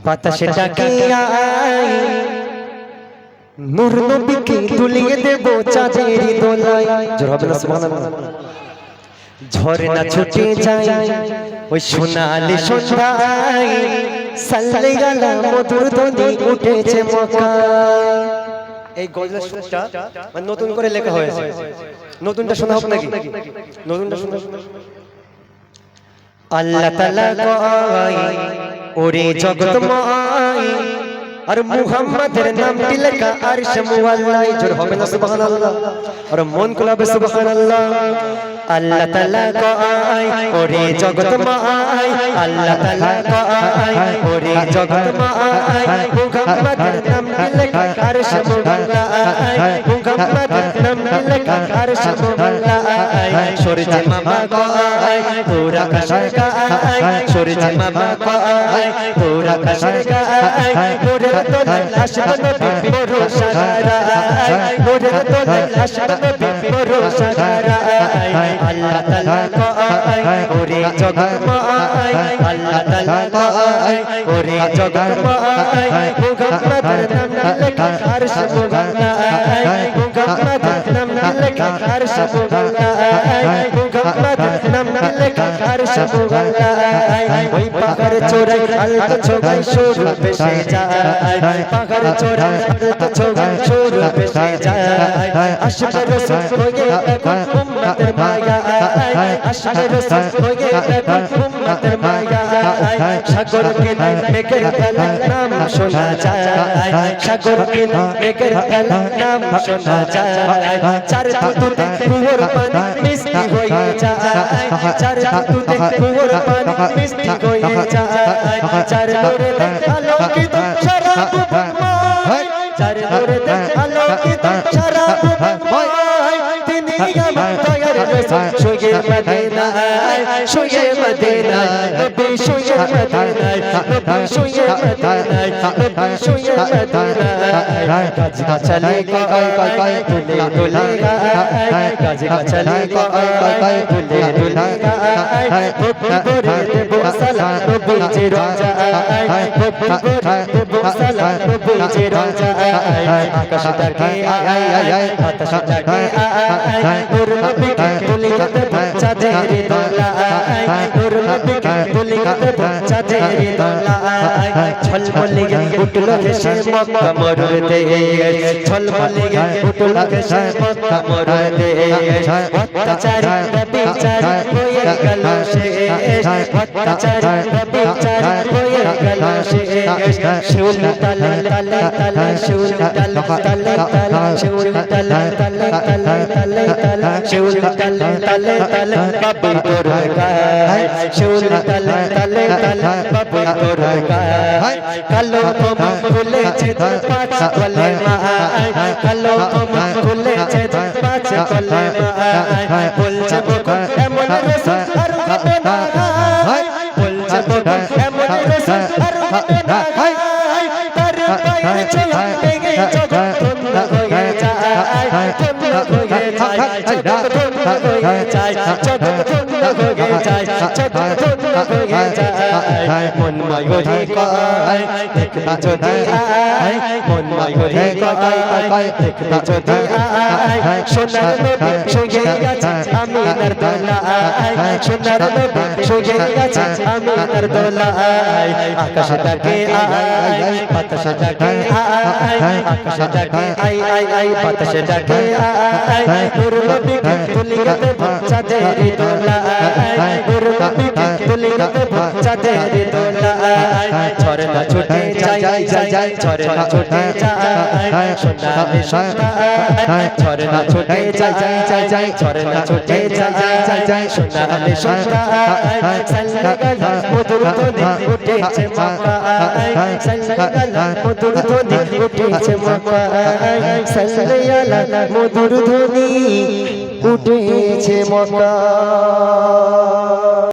বাতাসে ডাকে আয় নূর নবীকে দুলিয়ে দেব চাঁদের দোলায়। জোর হবে না সুবহানাল্লাহ। ঝরনা ছুটে যায় ওই সোনালি সন্ধ্যায়, সাল্লে আলা মধুর ধ্বনি উঠেছে মক্কায়। এই গজলের সুরটা মানে নতুন করে লেখা হয়েছে, নতুনটা শোনা হোক নাকি? নতুনটা শোনা। আল্লাহ তাআলা কয় ওরে জগৎময় আর মুহাম্মাদের নামটি লেখা আরশ মুআল্লায়। জোর হবে না সুবহানাল্লাহ? আর মন খুলাবে সুবহানাল্লাহ। আল্লাহ তাআলা কয় ওরে জগৎময়, আল্লাহ তাআলা কয় ওরে জগৎময় মুহাম্মাদের নামটি লেখা আরশ মুআল্লায়, মুহাম্মাদের নামটি লেখা আরশ মুআল্লায়। সূরজ মামা কয় তোর আকাশের গায়, সূরজ মামা কয় তোর আকাশের গায়, মোরের তলায় আসবে নবী ভরসা গায়, মোরের তলায় আসবে নবী ভরসা গায়। আল্লাহ তাআলা কয় ওরে জগৎময়, আল্লাহ তাআলা কয় ওরে জগৎময় মুহাম্মাদের নামটি লেখা আরশ মুআল্লায়, মুহাম্মাদের নামটি লেখা আরশ মুআল্লায়, মুহাম্মাদের নামটি লেখা আরশ মুআল্লায়। ওই পাহাড় চূড়ায় আলতো ছোঁয়ায় সুর ভেসে যায়, পাহাড় চূড়ায় আলতো ছোঁয়ায় সুর ভেসে যায়। আসবে রাসূল হয়ে এখন উম্মতের মায়া, আসবে রাসূল হয়ে এখন উম্মতের মায়া। সাগর কিনারে মেঘের খেলার নাম শোনা যায়, সাগর কিনারে মেঘের খেলার নাম শোনা যায়। চার ঋতুতে কুয়োর পানি মিষ্টি হয়ে যায়, চার ঋতুতে কুয়োর পানি মিষ্টি হয়ে যায়। চার নূরেতে আলোকিত সারা ভুবনময়, চার নূরেতে আলোকিত সারা ভুবনময়। তিনি আমার দয়ার রাসূল শুয়ে মদিনায়, শুয়ে মদিনায় নবী শুয়ে মদিনায়, নবী শুয়ে মদিনায়, নবী শুয়ে মদিনায়। গাছ গাছালি কয় দুলে দুলে গায়, গাছ গাছালি কয় দুলে দুলে গায়। ভক্তি করে দেব সালাম নবীজির রোজায়, ভক্তি করে দেব সালাম নবীজির রোজায়। আকাশটাকে আয় আয় বাতাসটাকে আয়, নূর নবীকে তুলিয়ে দেব চাঁদের দোলায়, নূর নবীকে তুলিয়ে দেব চাঁদের দোলায়। ঝলমলিয়ে উঠলো হেসে মক্কা মরুতে, ঝলমলিয়ে উঠলো হেসে মক্কা মরুতে। অত্যাচারী ব্যভিচারী হয়ে গেল শেষ, অত্যাচারী ব্যভিচারী হয়ে গেল শেষ। শিউল তালে তালে তালে, শিউল তালে তালে তালে, শিউল তালে তালে তালে তালে তালে, শিউল তালে তালে তালে বাবু তোর গায়, শিউল তালে তালে তালে বাবু তোর গায়। কালো কমা খুলেছে তোর পাঁচ কলেমায়, কালো কমা খুলেছে তোর পাঁচ কলেমায়। বলছে বকর এমন রাসূল আর হবে না, বলছে বকর এমন রাসূল আর হবে না। তার পায়ের ছোঁয়া পেয়ে জগৎ ধন্য হয়ে যায়, ধন্য হয়ে যায়, জগৎ ধন্য হয়ে যায়, জগৎ ধন্য হয়ে যায়, জগৎ ধন্য হয়ে যায়। মন ময়ূরী কয় দেখবি যদি আয়, মন ময়ূরী কয় দেখবি যদি আয়। সোনার নবী শুয়ে আছে আমিনার দোলায়, সোনার নবী শুয়ে আছে আমিনার দোলায়। আকাশটাকে আয় বাতাসটাকে আয়, আকাশটাকে আয় আয় আয় বাতাসটাকে আয়। নূর নবীকে তুলিয়ে দেব চাঁদের দোলায়, নূর নবীকে তুলিয়ে দেব চাঁদের দোলায়। ঝরনা ছুটে যায় যায় যায়, ঝরনা ছুটে যায় সোনালি সন্ধ্যায়, ঝরনা ছুটে যায় যায় যায়, ঝরনা ছুটে যায় যায় যায় সোনালি সন্ধ্যায়। সাল্লাল্লাহু মধুর ধ্বনি উঠেছে মক্কায়, সাল্লাল্লাহু মধুর ধ্বনি উঠেছে মক্কায়, সাল্লাল্লাহু মধুর ধ্বনি উঠেছে মক্কায়।